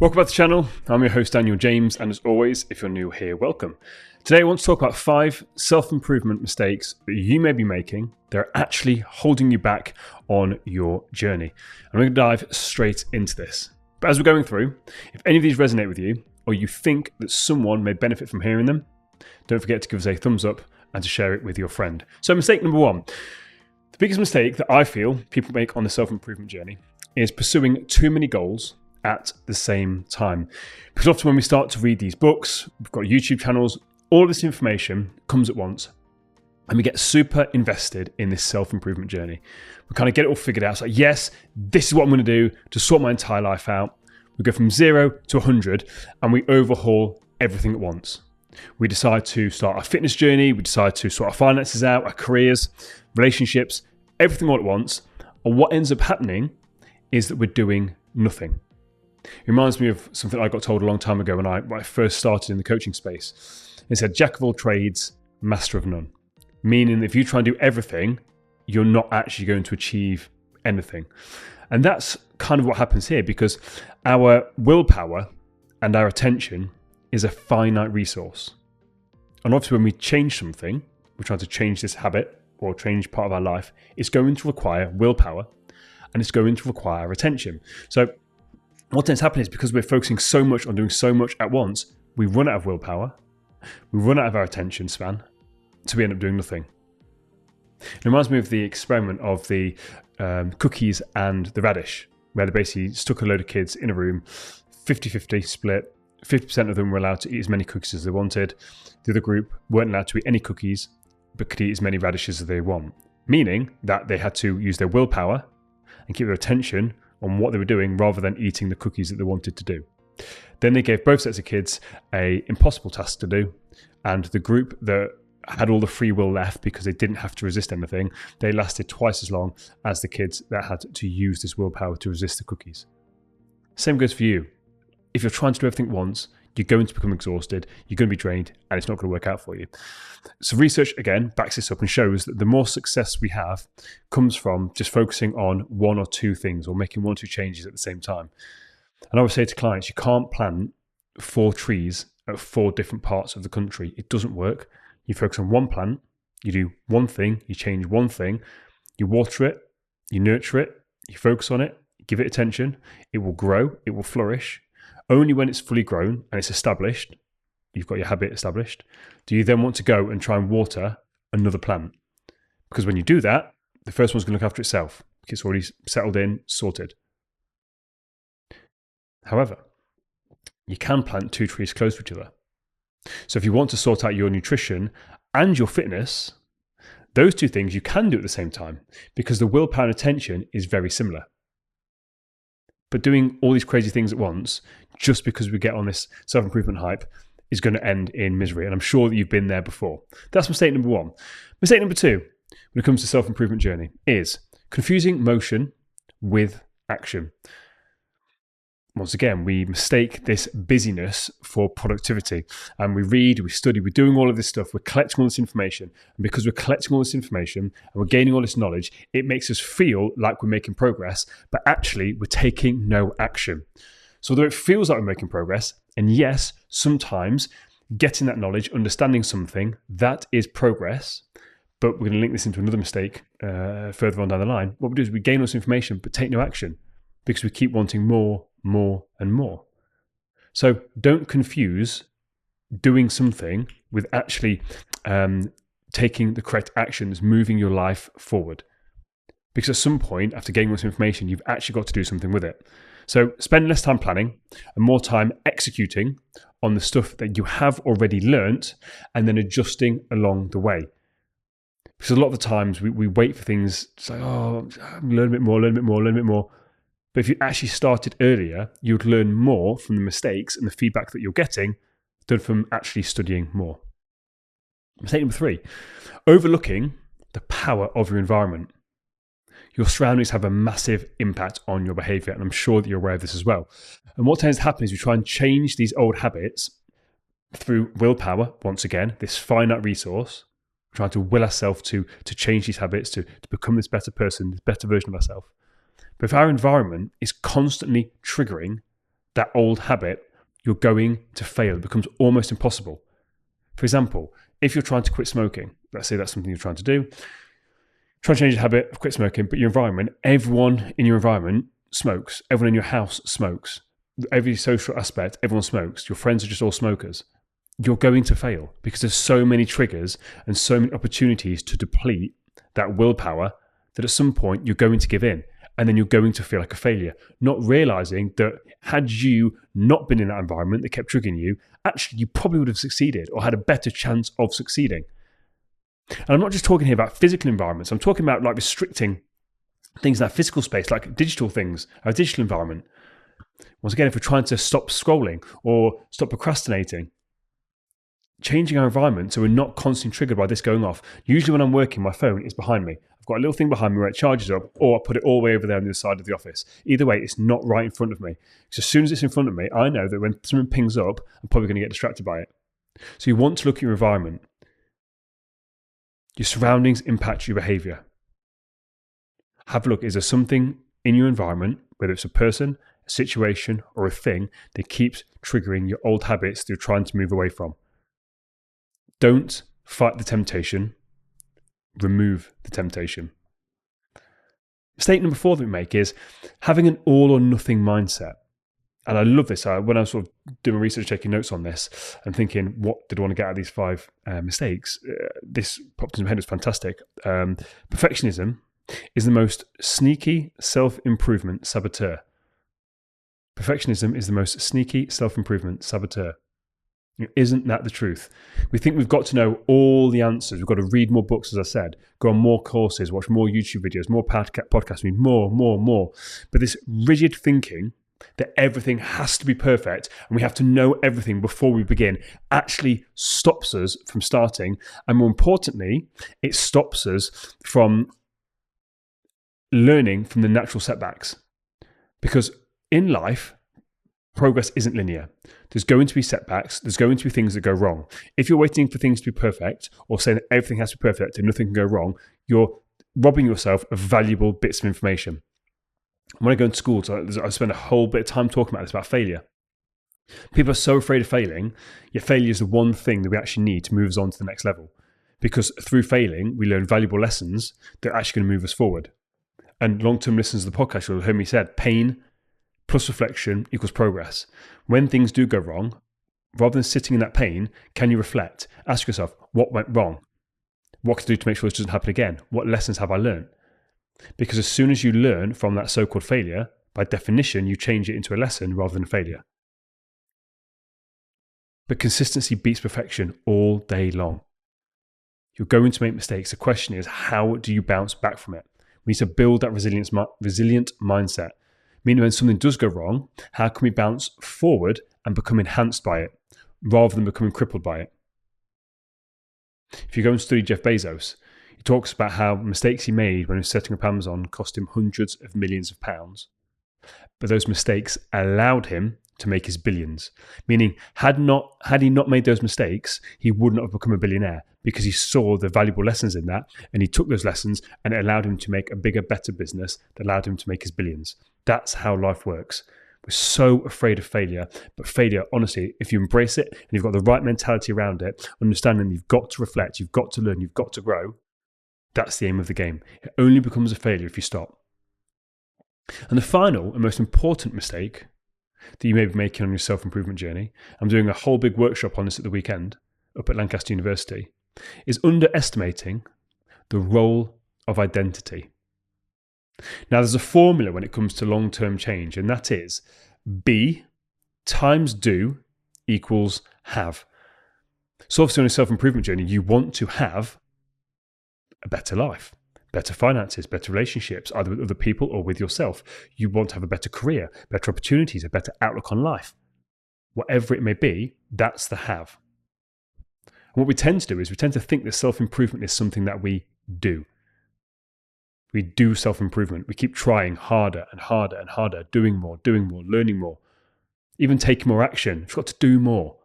Welcome back to the channel. I'm your host Daniel James, and as always, if you're new here, welcome. Today I want to talk about 5 self-improvement mistakes that you may be making that are actually holding you back on your journey. I'm going to dive straight into this. But as we're going through, if any of these resonate with you, or you think that someone may benefit from hearing them, don't forget to give us a thumbs up and to share it with your friend. So mistake number 1. The biggest mistake that I feel people make on the self-improvement journey is pursuing too many goals at the same time. Because often when we start to read these books, we've got YouTube channels, all of this information comes at once and we get super invested in this self-improvement journey. We kind of get it all figured out. It's like, yes, this is what I'm going to do to sort my entire life out. We go from 0 to 100 and we overhaul everything at once. We decide to start our fitness journey. We decide to sort our finances out, our careers, relationships, everything all at once. And what ends up happening is that we're doing nothing. It reminds me of something I got told a long time ago when I first started in the coaching space. It said, jack of all trades, master of none. Meaning that if you try and do everything, you're not actually going to achieve anything. And that's kind of what happens here, because our willpower and our attention is a finite resource. And obviously when we change something, we're trying to change this habit or change part of our life, it's going to require willpower and it's going to require attention. So what tends to happen is because we're focusing so much on doing so much at once, we run out of willpower, we run out of our attention span, so we end up doing nothing. It reminds me of the experiment of the cookies and the radish, where they basically stuck a load of kids in a room, 50-50 split, 50% of them were allowed to eat as many cookies as they wanted, the other group weren't allowed to eat any cookies, but could eat as many radishes as they want, meaning that they had to use their willpower and keep their attention on what they were doing rather than eating the cookies that they wanted to do. Then they gave both sets of kids an impossible task to do, and the group that had all the free will left because they didn't have to resist anything, they lasted twice as long as the kids that had to use this willpower to resist the cookies. Same goes for you. If you're trying to do everything once, you're going to become exhausted, you're going to be drained, and it's not going to work out for you. So research, again, backs this up and shows that the more success we have comes from just focusing on 1 or 2 things or making 1 or 2 changes at the same time. And I would say to clients, you can't plant 4 trees at 4 different parts of the country. It doesn't work. You focus on 1 plant, you do 1 thing, you change 1 thing, you water it, you nurture it, you focus on it, give it attention, it will grow, it will flourish. Only when it's fully grown and it's established, you've got your habit established, do you then want to go and try and water another plant. Because when you do that, the first one's going to look after itself. It's already settled in, sorted. However, you can plant 2 trees close to each other. So if you want to sort out your nutrition and your fitness, those 2 things you can do at the same time because the willpower and attention is very similar. But doing all these crazy things at once, just because we get on this self-improvement hype, is going to end in misery. And I'm sure that you've been there before. That's mistake number 1. Mistake number 2, when it comes to self-improvement journey, is confusing motion with action. Once again, we mistake this busyness for productivity. And we read, we study, we're doing all of this stuff, we're collecting all this information. And because we're collecting all this information and we're gaining all this knowledge, it makes us feel like we're making progress, but actually we're taking no action. So although it feels like we're making progress, and yes, sometimes getting that knowledge, understanding something, that is progress, but we're going to link this into another mistake further on down the line. What we do is we gain all this information, but take no action because we keep wanting more, and more. So don't confuse doing something with actually taking the correct actions, moving your life forward. Because at some point, after gaining this information, you've actually got to do something with it. So spend less time planning and more time executing on the stuff that you have already learnt and then adjusting along the way. Because a lot of the times we wait for things to say, oh, learn a bit more. But if you actually started earlier, you'd learn more from the mistakes and the feedback that you're getting than from actually studying more. Mistake number 3, overlooking the power of your environment. Your surroundings have a massive impact on your behavior, and I'm sure that you're aware of this as well. And what tends to happen is we try and change these old habits through willpower, once again, this finite resource, trying to will ourselves to change these habits, to become this better person, this better version of ourselves. But if our environment is constantly triggering that old habit, you're going to fail. It becomes almost impossible. For example, if you're trying to quit smoking, let's say that's something you're trying to do, try to change the habit of quit smoking, but your environment, everyone in your environment smokes. Everyone in your house smokes. Every social aspect, everyone smokes. Your friends are just all smokers. You're going to fail because there's so many triggers and so many opportunities to deplete that willpower that at some point you're going to give in, and then you're going to feel like a failure, not realizing that had you not been in that environment that kept triggering you, actually you probably would have succeeded or had a better chance of succeeding. And I'm not just talking here about physical environments. I'm talking about like restricting things in that physical space, like digital things, our digital environment. Once again, if we're trying to stop scrolling or stop procrastinating, changing our environment so we're not constantly triggered by this going off. Usually when I'm working, my phone is behind me. I've got a little thing behind me where it charges up, or I put it all the way over there on the other side of the office. Either way, it's not right in front of me. So as soon as it's in front of me, I know that when something pings up, I'm probably going to get distracted by it. So you want to look at your environment. Your surroundings impact your behavior. Have a look. Is there something in your environment, whether it's a person, a situation, or a thing, that keeps triggering your old habits that you're trying to move away from? Don't fight the temptation. Remove the temptation. Mistake number 4 that we make is having an all or nothing mindset. And I love this. When I was sort of doing research, taking notes on this, and thinking, what did I want to get out of these 5 mistakes? This popped into my head. It was fantastic. Perfectionism is the most sneaky self-improvement saboteur. Perfectionism is the most sneaky self-improvement saboteur. Isn't that the truth? We think we've got to know all the answers. We've got to read more books, as I said, go on more courses, watch more YouTube videos, more podcasts, we need more. But this rigid thinking that everything has to be perfect and we have to know everything before we begin actually stops us from starting. And more importantly, it stops us from learning from the natural setbacks. Because in life, progress isn't linear. There's going to be setbacks. There's going to be things that go wrong. If you're waiting for things to be perfect or saying that everything has to be perfect and nothing can go wrong, you're robbing yourself of valuable bits of information. When I go into school, I spend a whole bit of time talking about this, about failure. People are so afraid of failing, yet failure is the one thing that we actually need to move us on to the next level. Because through failing, we learn valuable lessons that are actually going to move us forward. And long-term listeners of the podcast will have heard me say, pain plus reflection equals progress. When things do go wrong, rather than sitting in that pain, can you reflect? Ask yourself, what went wrong? What can I do to make sure this doesn't happen again? What lessons have I learned? Because as soon as you learn from that so-called failure, by definition, you change it into a lesson rather than a failure. But consistency beats perfection all day long. You're going to make mistakes. The question is, how do you bounce back from it? We need to build that resilient mindset. Meaning when something does go wrong, how can we bounce forward and become enhanced by it rather than becoming crippled by it? If you go and study Jeff Bezos, he talks about how mistakes he made when he was setting up Amazon cost him hundreds of millions of pounds. But those mistakes allowed him to make his billions. Meaning, had he not made those mistakes, he would not have become a billionaire because he saw the valuable lessons in that and he took those lessons and it allowed him to make a bigger, better business that allowed him to make his billions. That's how life works. We're so afraid of failure, but failure, honestly, if you embrace it and you've got the right mentality around it, understanding you've got to reflect, you've got to learn, you've got to grow, that's the aim of the game. It only becomes a failure if you stop. And the final and most important mistake that you may be making on your self-improvement journey, I'm doing a whole big workshop on this at the weekend up at Lancaster University, is underestimating the role of identity. Now, there's a formula when it comes to long-term change, and that is be times do equals have. So obviously on a self-improvement journey, you want to have a better life, better finances, better relationships, either with other people or with yourself. You want to have a better career, better opportunities, a better outlook on life. Whatever it may be, that's the have. And what we tend to do is we tend to think that self-improvement is something that we do. We do self-improvement. We keep trying harder and harder and harder, doing more, learning more, even taking more action. You've got to do more.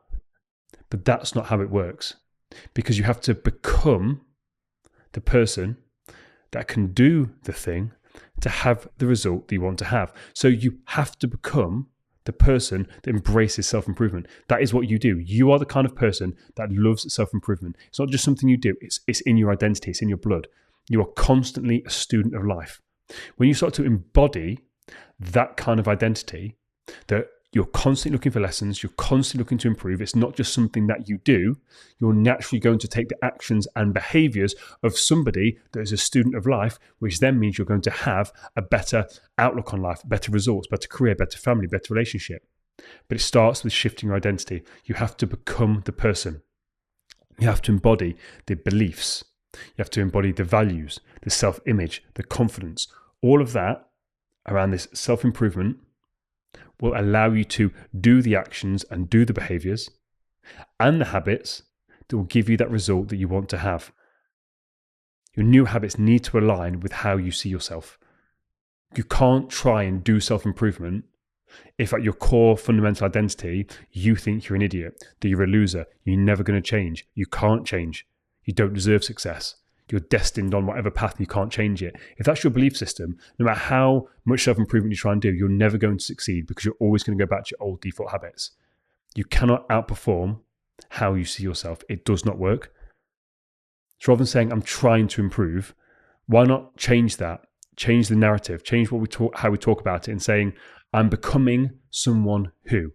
But that's not how it works, because you have to become the person that can do the thing to have the result that you want to have. So you have to become the person that embraces self-improvement. That is what you do. You are the kind of person that loves self-improvement. It's not just something you do. It's in your identity. It's in your blood. You are constantly a student of life. When you start to embody that kind of identity, that you're constantly looking for lessons, you're constantly looking to improve, it's not just something that you do, you're naturally going to take the actions and behaviors of somebody that is a student of life, which then means you're going to have a better outlook on life, better results, better career, better family, better relationship. But it starts with shifting your identity. You have to become the person. You have to embody the beliefs. You have to embody the values, the self-image, the confidence. All of that around this self-improvement will allow you to do the actions and do the behaviors and the habits that will give you that result that you want to have. Your new habits need to align with how you see yourself. You can't try and do self-improvement if at your core fundamental identity, you think you're an idiot, that you're a loser, you're never going to change. You can't change. You don't deserve success. You're destined on whatever path and you can't change it. If that's your belief system, no matter how much self-improvement you try and do, you're never going to succeed because you're always going to go back to your old default habits. You cannot outperform how you see yourself. It does not work. So rather than saying, I'm trying to improve, why not change that? Change the narrative, change how we talk about it and saying, I'm becoming someone who.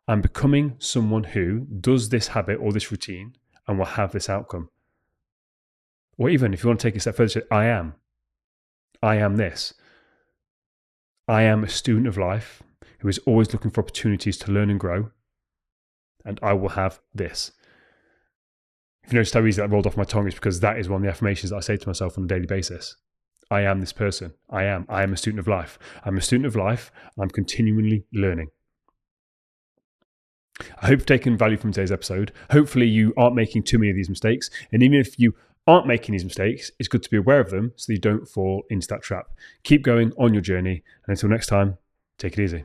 I'm becoming someone who does this habit or this routine and will have this outcome. Or even if you want to take it a step further, say, I am this. I am a student of life who is always looking for opportunities to learn and grow, and I will have this. If you noticed how easy that rolled off my tongue, it's because that is one of the affirmations that I say to myself on a daily basis. I am this person. I am a student of life. I'm a student of life, and I'm continually learning. I hope you've taken value from today's episode. Hopefully you aren't making too many of these mistakes. And even if you aren't making these mistakes, it's good to be aware of them so that you don't fall into that trap. Keep going on your journey. And until next time, take it easy.